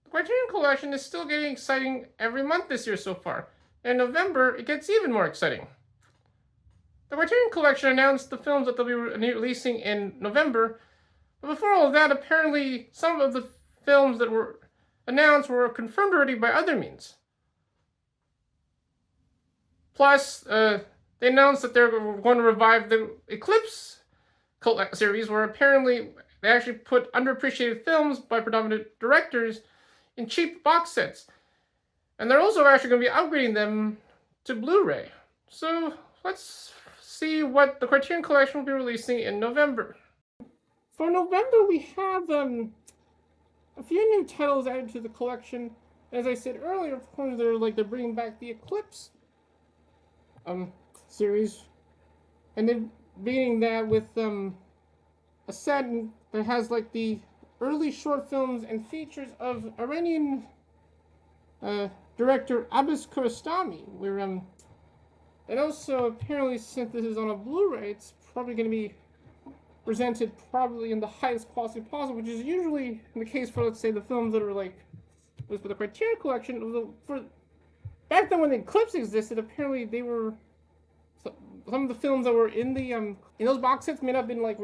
The Criterion Collection is still getting exciting every month this year so far. In November, it gets even more exciting. The Criterion Collection announced the films that they'll be releasing in November, but before all of that, apparently some of the films that were announced were confirmed already by other means. Plus, they announced that they're going to revive the Eclipse series, where apparently they actually put underappreciated films by predominant directors in cheap box sets. And they're also actually going to be upgrading them to Blu-ray. So let's see what the Criterion Collection will be releasing in November. For November, we have a few new titles added to the collection. As I said earlier, of course, they're bringing back the Eclipse series, and they're beating that with a set that has like the early short films and features of Iranian director Abbas Kiarostami, where and also apparently since this is on a Blu-ray, it's probably going to be presented probably in the highest quality possible, which is usually the case for, let's say, the films that are like was for the Criterion Collection. For back then when the Eclipse existed, apparently they were some of the films that were in the in those box sets may not have been like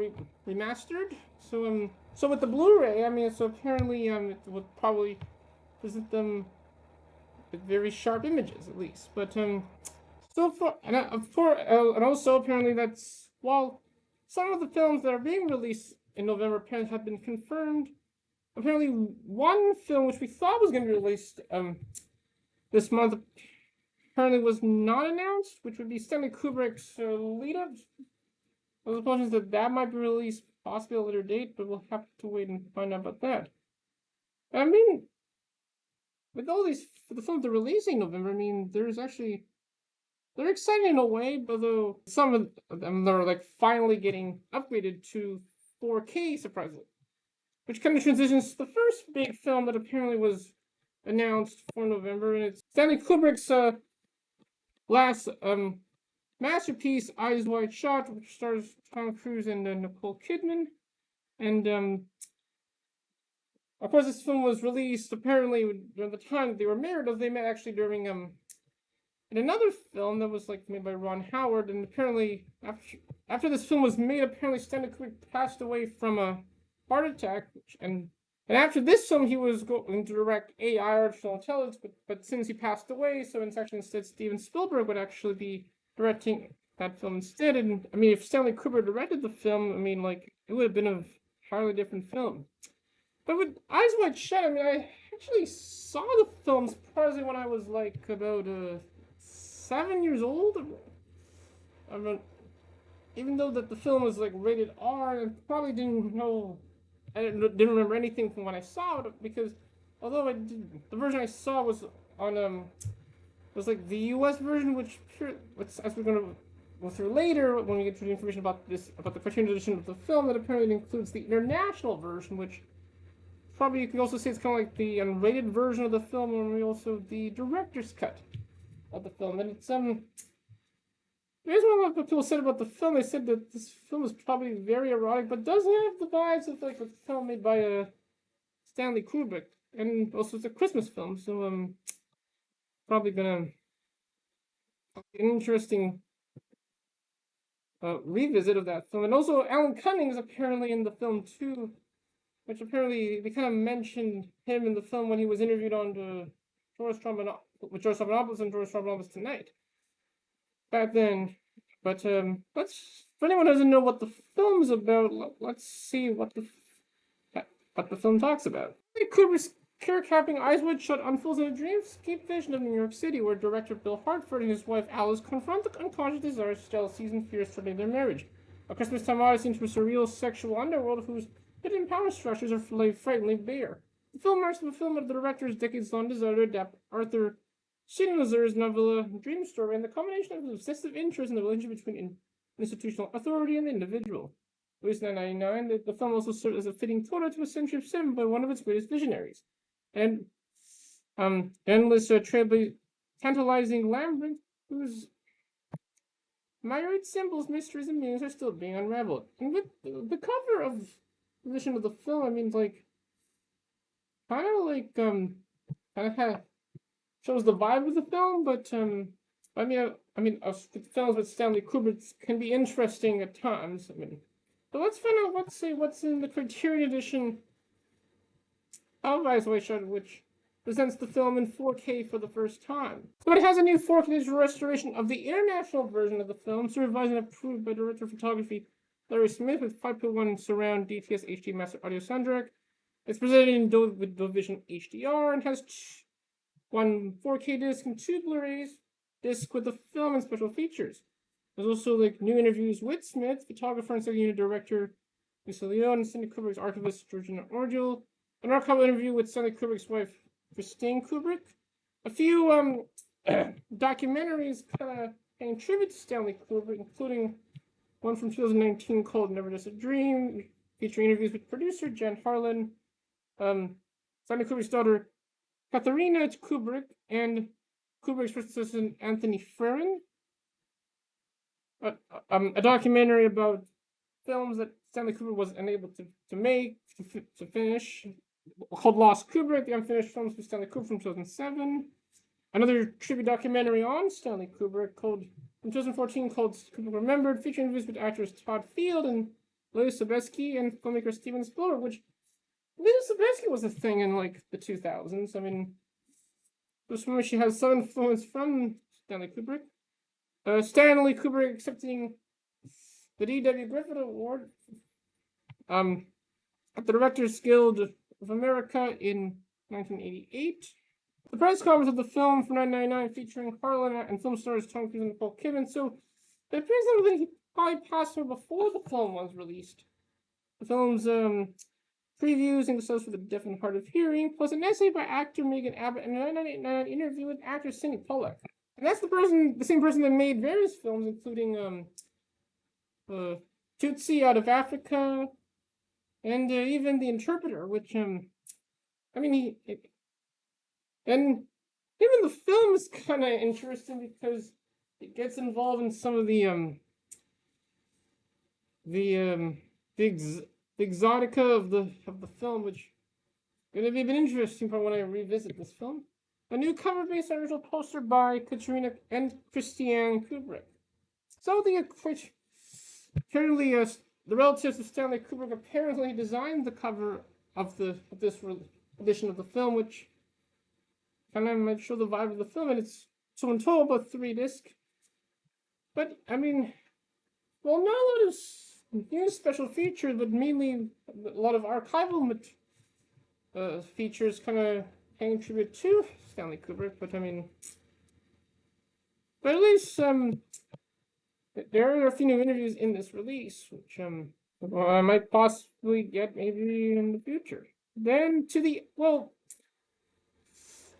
remastered. So with the Blu-ray, I mean, so apparently it would probably present them with very sharp images at least. But so far, and also apparently that's while some of the films that are being released in November apparently have been confirmed. Apparently, one film which we thought was going to be released this month apparently was not announced, which would be Stanley Kubrick's lead-up. There's supposed that might be released possibly at a later date, but we'll have to wait and find out about that. I mean, with all these the films they're releasing in November, I mean, they're exciting in a way, although some of them are like finally getting upgraded to 4K, surprisingly. Which kind of transitions to the first big film that apparently was announced for November, and it's Stanley Kubrick's last masterpiece, Eyes Wide Shut, which stars Tom Cruise and Nicole Kidman. And of course, this film was released apparently during the time that they were married, as they met actually during in another film that was like made by Ron Howard. And apparently, after this film was made, apparently Stanley Kubrick passed away from a heart attack, and after this film he was going to direct AI, artificial intelligence, but since he passed away, so it's actually instead Steven Spielberg would actually be directing that film instead. And I mean, if Stanley Kubrick directed the film, I mean, like, it would have been a entirely different film. But with Eyes Wide Shut, I mean, I actually saw the film surprisingly when I was like about 7 years old. I mean, even though that the film was like rated R, I probably didn't know. I didn't remember anything from when I saw it, because although the version I saw was on was like the U.S. version, which as we're gonna go through later when we get to the information about the Criterion edition of the film, that apparently includes the international version, which probably you can also say it's kind of like the unrated version of the film, and also the director's cut of the film. And it's here's what people said about the film. They said that this film is probably very erotic, but does have the vibes of like a film made by Stanley Kubrick, and also it's a Christmas film, so probably gonna be an interesting revisit of that film. And also Alan Cumming is apparently in the film too, which apparently they kind of mentioned him in the film when he was interviewed on the George Stephanopoulos and George Stephanopoulos Tonight back then. But for anyone who doesn't know what the film's about, let's see what the film talks about. Kubrick's character-capping Eyes Wide Shut unfolds in a dreamscape vision of New York City, where director Bill Hartford and his wife Alice confront the unconscious desires, jealousies, and fears threatening their marriage. A Christmas-time odyssey into a surreal sexual underworld whose hidden power structures are laid frighteningly bare. The film marks the fulfillment of the director's decades-long desire to adapt Arthur Schnitzler's novella Dream Story, and the combination of obsessive interest in the relationship between institutional authority and the individual. Released in 1999, the film also served as a fitting coda to a century of cinema by one of its greatest visionaries. And endless, tantalizing labyrinth whose myriad symbols, mysteries, and meanings are still being unraveled. And with the cover of the edition of the film, I mean, like, kind of like kind of shows the vibe of the film, but films with Stanley Kubrick can be interesting at times. I mean, but let's find out what's in the Criterion edition of Isolation, which presents the film in 4K for the first time. So it has a new 4K digital restoration of the international version of the film, supervised and approved by director of photography Larry Smith with 5.1 surround DTS HD master audio soundtrack. It's presented in with Dolvision HDR and has one 4K disc and two Blu-rays disc with the film and special features. There's also like new interviews with Smith, photographer and second unit director Lisa Leone, and Stanley Kubrick's archivist Georgina Orgel, an archival interview with Stanley Kubrick's wife Christine Kubrick, a few documentaries kind of paying tribute to Stanley Kubrick, including one from 2019 called Never Just a Dream, featuring interviews with producer Jen Harlan, Stanley Kubrick's daughter Katharina Kubrick, and Kubrick's first assistant Anthony Ferrin. A documentary about films that Stanley Kubrick was unable to finish, called Lost Kubrick, the unfinished films with Stanley Kubrick from 2007. Another tribute documentary on Stanley Kubrick from 2014 called Kubrick Remembered, featuring interviews with actors Todd Field and Leigh Sobieski and filmmaker Steven Spielberg, which Leigh Sobieski was a thing in like the 2000s. I mean, she has some influence from Stanley Kubrick. Stanley Kubrick accepting the D.W. Griffith Award at the Directors Guild of America in 1988. The press conference of the film for 1999 featuring Harlan and film stars Tom Cruise and Nicole Kidman. So it appears that he probably passed away before the film was released. The film's previews and stuff for the deaf and hard of hearing, plus an essay by actor Megan Abbott and a 1989 interview with actor Sidney Pollack. And that's the same person that made various films, including Tootsie Out of Africa, and even The Interpreter, which and even the film is kind of interesting because it gets involved in some of the exotica of the film, which is going to be an interesting part when I revisit this film. A new cover based on original poster by Katerina and Christiane Kubrick. So apparently the relatives of Stanley Kubrick apparently designed the cover of this edition of the film, which kind of might show the vibe of the film, and it's so in total about 3 discs. But I mean, well, not a lot of new special features, but mainly a lot of archival features, kind of paying tribute to Stanley Kubrick. But I mean, but at least there are a few new interviews in this release, which I might possibly get maybe in the future. Then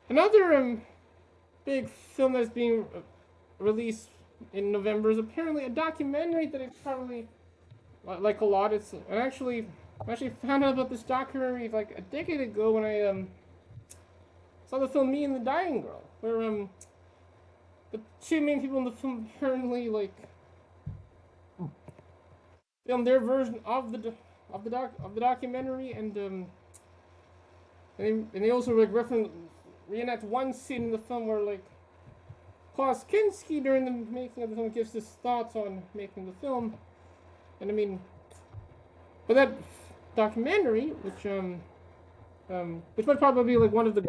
another big film that's being released in November is apparently a documentary that I probably like a lot. I actually found out about this documentary like a decade ago when I saw the film Me and the Dying Girl, where the two main people in the film apparently like filmed their version of the documentary, and they also like reenact one scene in the film where like Klaus Kinski during the making of the film gives his thoughts on making the film. And I mean, but that documentary, which might probably be like one of the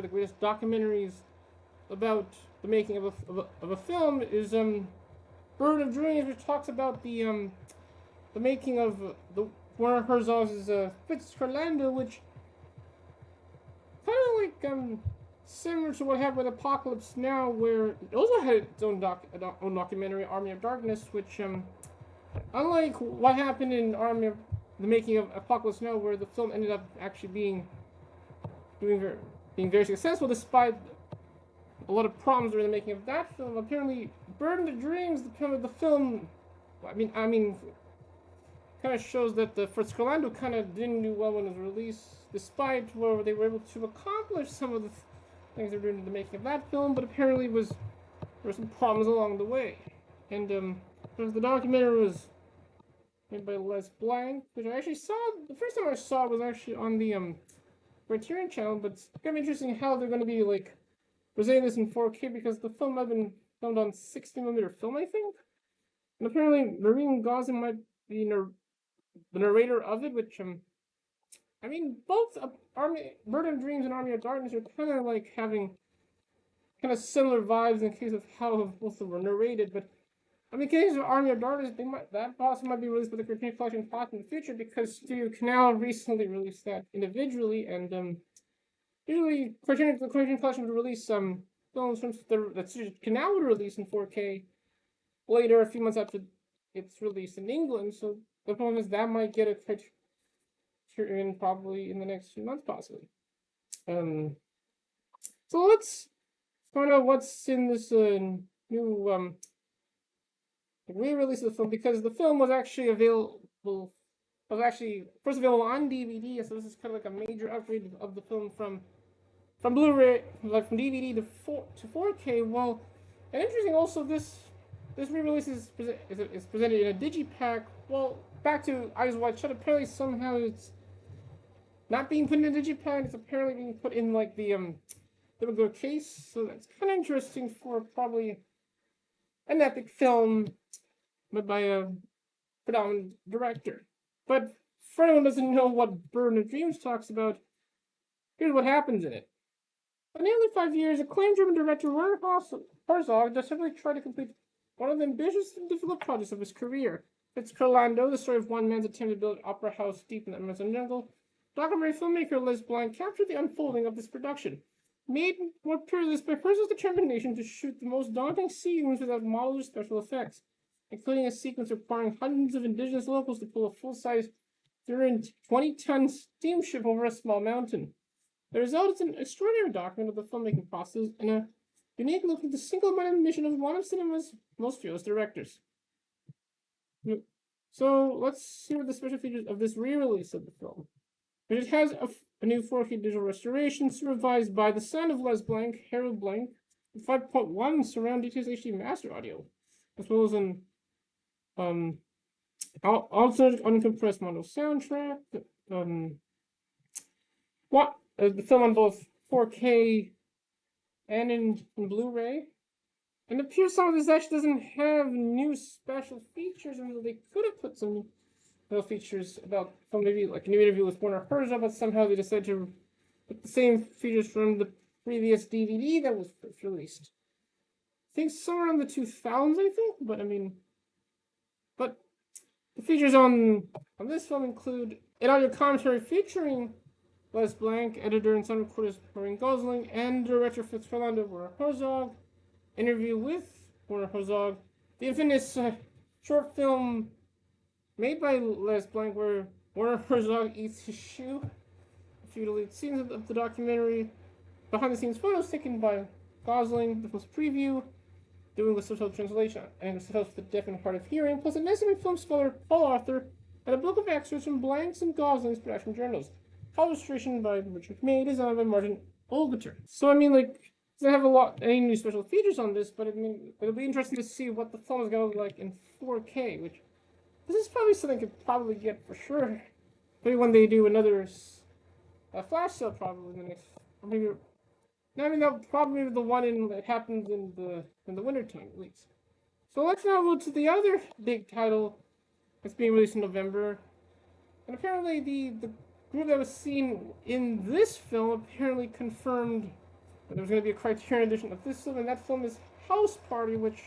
greatest documentaries about the making of a film, is Bird of Dreams, which talks about the making of the Werner Herzog's Fitzcarraldo, which kind of like similar to what happened with Apocalypse Now, where it also had its own documentary, Army of Darkness, which unlike what happened in the making of Apocalypse Now, where the film ended up actually being very successful despite a lot of problems during the making of that film. Apparently, Burden of Dreams, the film, I mean, kind of shows that the Fitzcarraldo kind of didn't do well when it was released, despite where they were able to accomplish some of the things they were doing in the making of that film, but apparently there were some problems along the way. And the documentary was made by Les Blanc, which I actually saw, the first time I saw it was actually on the Criterion channel, but it's gonna be interesting how they're gonna be like presenting this in 4K because the film might have been filmed on 60mm film, I think. And apparently Marine Gosling might be the narrator of it, which I mean, both Bird of Dreams and Army of Darkness are kind of like having kind of similar vibes in the case of how both of them were narrated. But I mean, in the case of Army of Darkness, that possibly might be released with the Criterion Collection in the future because Studio Canal recently released that individually, and usually the Criterion Collection would release some films from that Studio Canal would release in 4K later, a few months after its release in England. So the problem is that might get a Criterion probably in the next few months, possibly. So let's find out what's in this new re-release of the film, because the film was actually first available on DVD, so this is kind of like a major upgrade of the film from Blu-ray, like from DVD to 4K. Well, and interesting also, this re-release is presented in a digipack. Well, back to Eyes Wide Shut, apparently somehow it's not being put in a digipack, it's apparently being put in like the regular case, so that's kind of interesting for probably an epic film but by a predominant director. But for anyone who doesn't know what Bird of Dreams talks about, here's what happens in it. For nearly 5 years, acclaimed German director Werner Herzog desperately tried to complete one of the ambitious and difficult projects of his career. Fitzcarraldo, the story of one man's attempt to build an opera house deep in the Amazon jungle, documentary filmmaker Les Blanc captured the unfolding of this production, made more peerless by Herzog's determination to shoot the most daunting scenes without models or special effects, including a sequence requiring hundreds of indigenous locals to pull a full-size 320-ton steamship over a small mountain. The result is an extraordinary document of the filmmaking process and a unique look at the single-minded mission of one of cinema's most fearless directors. So let's see what the special features of this re-release of the film. It has a new 4K digital restoration supervised by the son of Les Blanc, Harold Blanc, 5.1 surround DTS HD master audio, as well as an alternate uncompressed mono soundtrack. The film on both 4K and in Blu-ray. And it appears some of this actually doesn't have new special features, and they could have put some features about from maybe like a new interview with Werner Herzog, but somehow they decided to put the same features from the previous DVD that was first released. I think somewhere in the 2000s, I think, but I mean, but the features on this film include an audio commentary featuring Les Blanc, editor and sound recorder Marine Gosling, and director Fitzcarraldo Werner Herzog, interview with Werner Herzog, the infamous short film made by Les Blanc where Werner Herzog eats his shoe, a few deleted scenes of the documentary, behind-the-scenes photos taken by Gosling, the film's preview, doing the subtitle translation and the subtitles for the deaf and hard of hearing, plus an estimated film scholar Paul Arthur, and a book of excerpts from Blanc's and Gosling's production journals. Illustration by Richard May, designed by Martin Olgeter. So I mean, like, it doesn't have any new special features on this, but I mean, it'll be interesting to see what the film is going to look like in 4K, which this is probably something I could probably get for sure. Maybe when they do another flash sale, probably in the next, or maybe. No, I mean, that'll probably be the one that happens in the wintertime, at least. So let's now go to the other big title that's being released in November. And apparently the group that was seen in this film apparently confirmed that there was going to be a Criterion edition of this film, and that film is House Party, which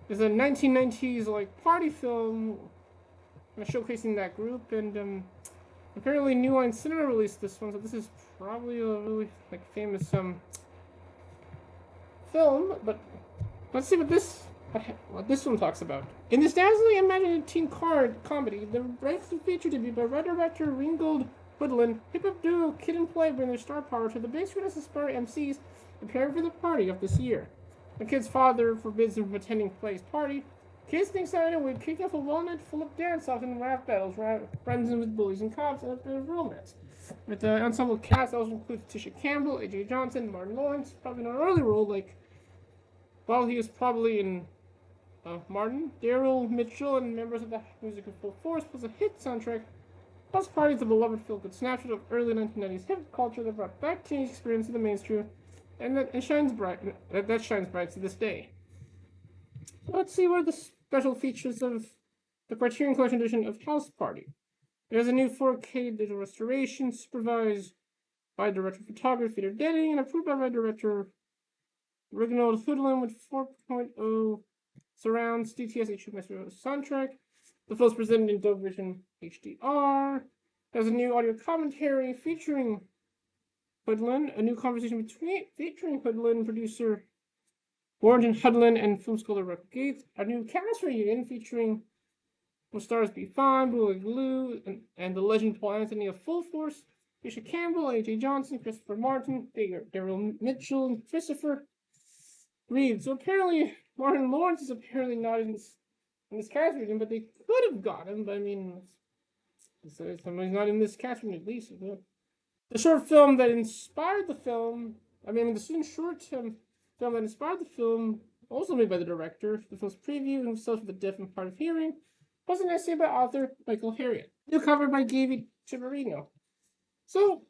is a 1990s like party film showcasing that group, and apparently New Line Cinema released this one, so this is probably a really like famous film. But let's see what this one talks about. In this dazzling imaginative teen comedy, the breakthrough feature debut by writer director Ringgold Woodland, hip-hop duo Kid and Play bring their star power to the big screen as aspiring MCs preparing for the party of this year. The kid's father forbids him from attending Play's party. Kids think Saturday week, kicking off a walnut full of dance-offs and rap battles, friends with bullies and cops, and a bit of romance. With the ensemble cast also includes Tisha Campbell, AJ Johnson, Martin Lawrence, probably in an early role, like, well, he was probably in Martin, Daryl Mitchell, and members of the musical full force, plus a hit soundtrack House Party is a beloved feel-good snapshot of early 1990s hip culture that brought back teenage experience to the mainstream, and that shines bright to this day. Let's see what are the special features of the Criterion Collection edition of House Party. It has a new 4K digital restoration supervised by director of photography Peter Denning and approved by director Reginald Hoodlin with 4.0 surrounds DTS HMS soundtrack. The film is presented in Dolby Vision HDR. There's a new audio commentary featuring Hoodlin, a new conversation featuring Hoodlin, producer Warren Hudlin, and film scholar Rick Gates. A new cast reunion featuring will stars Be Fine, Blue Glue, and the legend Paul Anthony of Full Force, Tisha Campbell, A.J. Johnson, Christopher Martin, Daryl Mitchell, and Christopher Reed. So apparently, Martin Lawrence is apparently not in this cast reunion, but they could have got him. But I mean, so somebody's not in this cast reunion at least. The short film that inspired the film, the short film that inspired the film, also made by the director. The film's preview and himself for the deaf and hard of hearing was an essay by author Michael Harriot. New cover by Gaby Chivarino. So,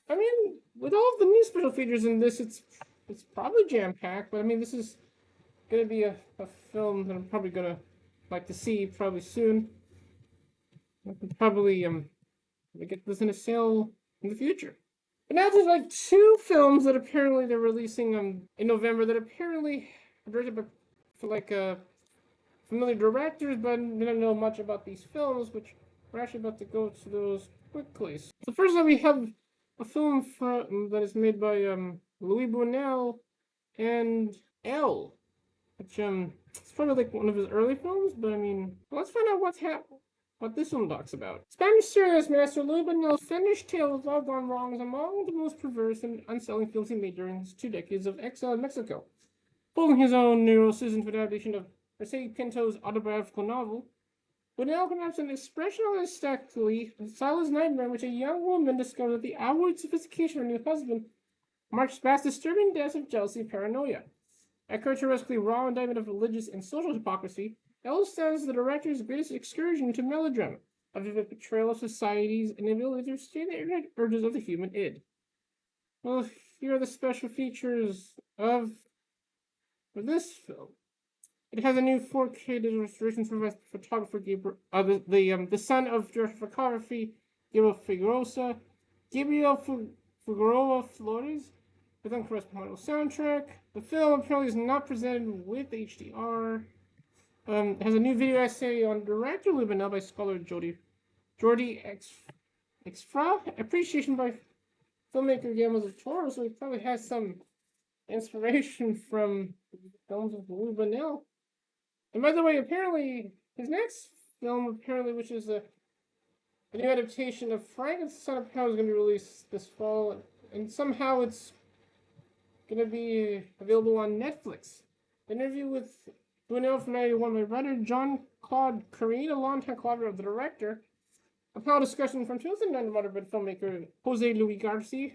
with all of the new special features in this, it's probably jam-packed, but this is going to be a film that I'm probably going to like to see probably soon. I can probably get this in a sale in the future. But now there's like two films that apparently they're releasing in November that apparently are directed by familiar directors, but I don't know much about these films, which we're actually about to go to those quickly. So first up, we have a film that is made by Louis Buñuel and Elle, which it's probably like one of his early films, but let's find out what this film talks about. Spanish serious master Louis Buñuel's finished tale of all gone wrong is among the most perverse and unsettling films he made during his 2 decades of exile in Mexico. Pulling his own neuroses into an adaptation of Mercedes Pinto's autobiographical novel, Buñuel conducts an expressionlessly silent nightmare in which a young woman discovers that the outward sophistication of her new husband marks past disturbing depths of jealousy and paranoia. A characteristically raw indictment of religious and social hypocrisy, Elle stands the director's greatest excursion into melodrama, a vivid portrayal of society's inability to restrain the ignorant urges of the human id. Well, here are the special features for this film. It has a new 4K digital restoration from photographer the son of director of photography Gabriel Figueroa Flores, with uncorresponding soundtrack. The film apparently is not presented with HDR. It has a new video essay on director Louis Buñuel by scholar Jordi Exfra. Appreciation by filmmaker Guillermo del Toro, so he probably has some inspiration from the films of Louis Buñuel. And by the way, apparently his next film, which is a new adaptation of Frankenstein, apparently is going to be released this fall, and somehow it's going to be available on Netflix. An interview with Buñuel from 1991 by writer Jean-Claude Carine, a longtime collaborator of the director. A panel discussion from 2009 by filmmaker Jose Luis Garcia.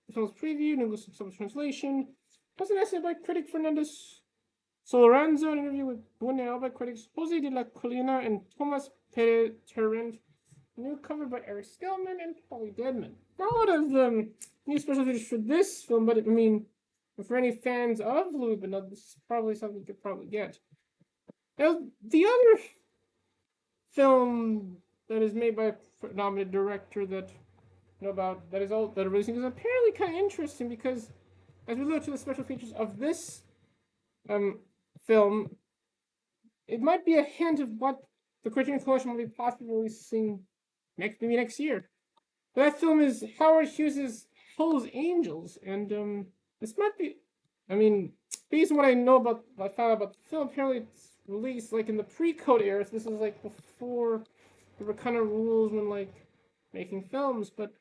The film's preview, an English translation. Plus an essay by critic Fernandez Soloranzo, an interview with Buñuel by critics Jose de la Colina and Thomas Perez Terrent. New cover by Eric Skillman and Polly Deadman. Not a lot of new special features for this film, but for any fans of Louis Buñuel, this is probably something you could probably get. Now, the other film that is made by a nominated director that are releasing is apparently kind of interesting because as we look to the special features of this film, it might be a hint of what the Criterion Collection will be possibly releasing next year. But that film is Howard Hughes' Hell's Angels, and this might be, based on what I found out about the film, apparently it's released like in the pre-code era, so this is like before there were kind of rules when making films, but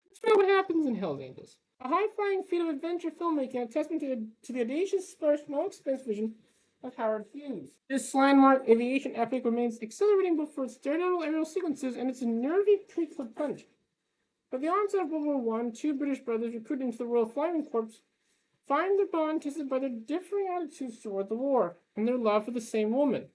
let's find out what happens in Hell's Angels. A high-flying feat of adventure filmmaking, a testament to the audacious, sparse, no-expense vision of Howard Hughes. This landmark aviation epic remains exhilarating both for its daredevil aerial sequences and its nervy pre-code punch. At the onset of World War I, 2 British brothers recruited into the Royal Flying Corps find their bond tested by their differing attitudes toward the war and their love for the same woman,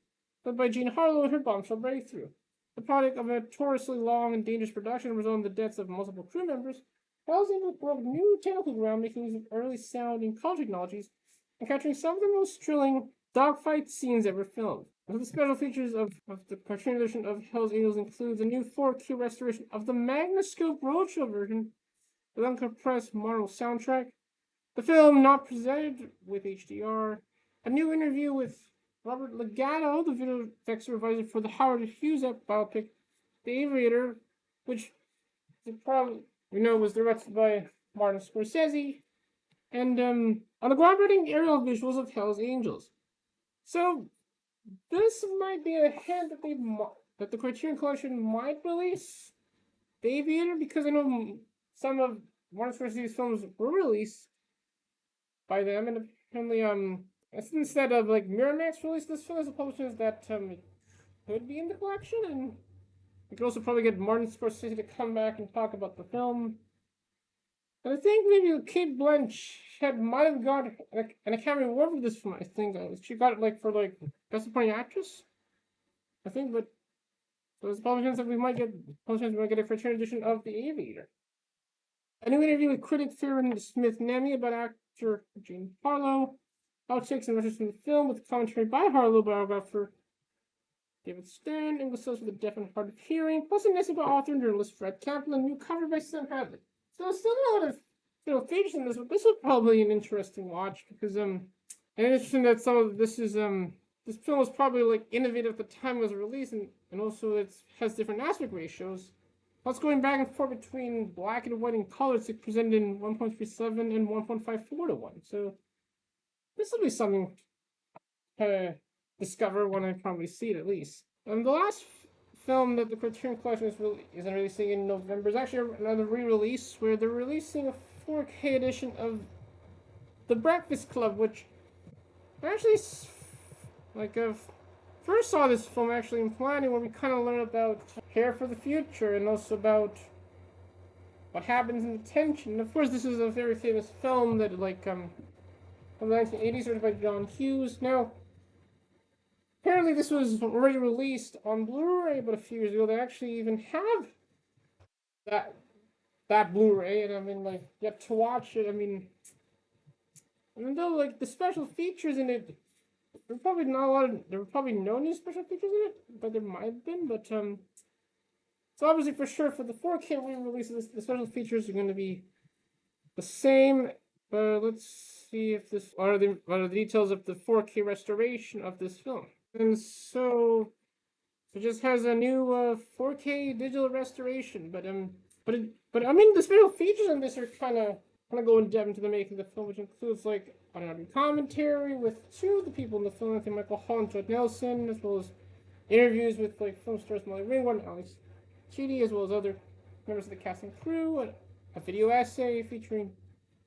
led by Jean Harlow and her bombshell breakthrough. The product of a notoriously long and dangerous production resulting in the deaths of multiple crew members, Hell's Angels broke new technical ground, making use of early sound and color technologies, and capturing some of the most thrilling dogfight scenes ever filmed. One of the special features of the Criterion edition of Hell's Angels includes a new 4K restoration of the Magnascope Roadshow version with uncompressed mono soundtrack, the film not presented with HDR, a new interview with Robert Legato, the video effects supervisor for the Howard Hughes biopic, The Aviator, which you probably know was directed by Martin Scorsese, and on the groundbreaking aerial visuals of Hell's Angels. So this might be a hint that the Criterion Collection might release The Aviator, because I know some of Martin Scorsese's films were released by them, and apparently instead of like Miramax released this film as a publisher that it could be in the collection, and we could also probably get Martin Scorsese to come back and talk about the film. And I think maybe Kate Blanchett might have got an Academy Award for this film. I think she got it like for like Best Supporting Actress, I think. But so there's probably chance that we might get a Criterion edition of The Aviator. A new interview with critic Farron Smith-Nemi about actor Jean Harlow. Outtakes and rushes from the film with commentary by Harlow, biographer David Stern, English subs for the deaf and hard of hearing, plus an essay by author and journalist Fred Kaplan, new cover by Sam Hadley. So there's still not a lot of features in this, but this was probably an interesting watch because and interesting that some of this is this film was probably like innovative at the time it was released, and also it has different aspect ratios. Plus going back and forth between black and white and color, it's presented in 1.37 and 1.54 to 1. So this will be something to discover when I probably see it, at least. And the last film that the Criterion Collection is releasing in November is actually another re-release, where they're releasing a 4K edition of The Breakfast Club, which I actually first saw this film actually in planning, where we kind of learn about Hair for the Future and also about what happens in detention. And of course, this is a very famous film that from the 1980s, written by John Hughes. Now, apparently this was already released on Blu-ray, but a few years ago they actually even have that Blu-ray, and I mean, like, yet to watch it. I mean, even though like the special features in it, there were probably no new special features in it, but there might have been. But so obviously for sure for the 4K re-release, the special features are going to be the same. Let's see if this are the details of the 4K restoration of this film. And so it just has a new 4K digital restoration, but I mean the special features in this are kind of go in depth into the making of the film, which includes like an commentary with two of the people in the film, like Michael Hall and Judd Nelson, as well as interviews with like film stars Molly Ringwald and Alex Chidi, as well as other members of the cast and crew, and a video essay featuring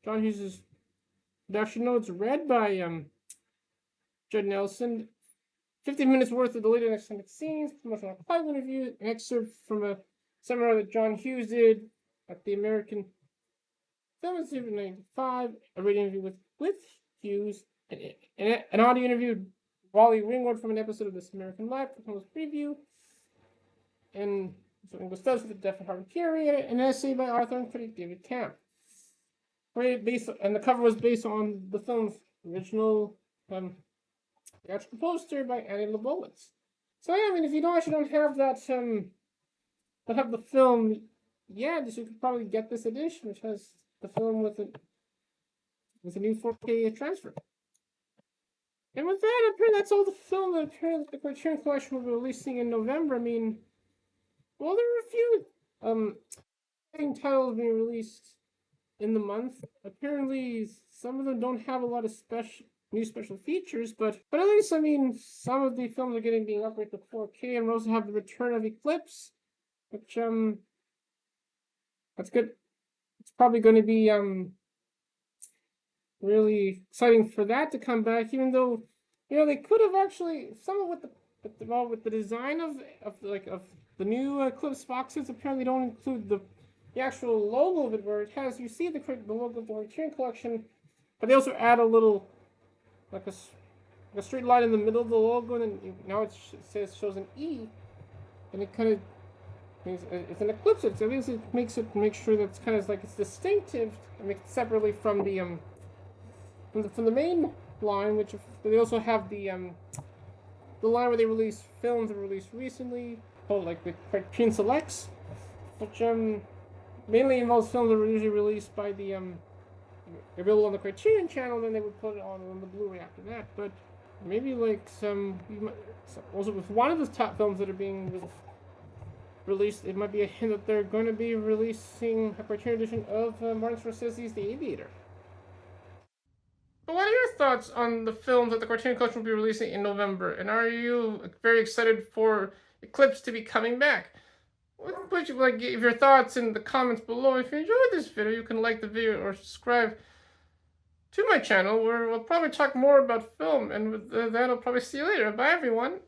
John Hughes' production notes read by Judd Nelson, 15 minutes worth of deleted and extended scenes, promotional clip interview, an excerpt from a seminar that John Hughes did at the American Film Institute in 1995, a radio interview with Hughes, an audio interview with Wally Ringwald from an episode of This American Life, the film's preview, and so English studies for the deaf and hard of hearing, an essay by author and critic David Camp. And the cover was based on the film's original theatrical poster by Annie Leibovitz. So yeah, I mean, if you actually don't have that, don't have the film yet, you could probably get this edition, which has the film with a new 4K transfer. And with that, apparently that's all the film that apparently the Criterion Collection will be releasing in November. I mean, well, there are a few titles being released in the month. Apparently, some of them don't have a lot of new special features, but at least, I mean, some of the films are being upgraded to 4K, and we also have the return of Eclipse, which that's good. It's probably going to be really exciting for that to come back, even though they could have actually with the design of the new Eclipse boxes apparently don't include the actual logo of it, where it has, you see the logo of the Criterion Collection, but they also add a little like a straight line in the middle of the logo, and then now it shows an E. and it kind of it's an Eclipse. It makes make sure that it's kind of like it's distinctive. And make it separately from the from the main line, which they also have the line where they release films that were released recently, called like the Criterion Selects, which mainly involves films that were usually released by the available on the Criterion channel. Then they would put it on the Blu-ray after that. But maybe like also with one of the top films that are being released, it might be a hint that they're going to be releasing a Criterion edition of Martin Scorsese's The Aviator. But what are your thoughts on the films that the Criterion Collection will be releasing in November? And are you very excited for Eclipse to be coming back? Would you like give your thoughts in the comments below? If you enjoyed this video, you can like the video or subscribe to my channel, where we'll probably talk more about film. And with that, I'll probably see you later. Bye, everyone.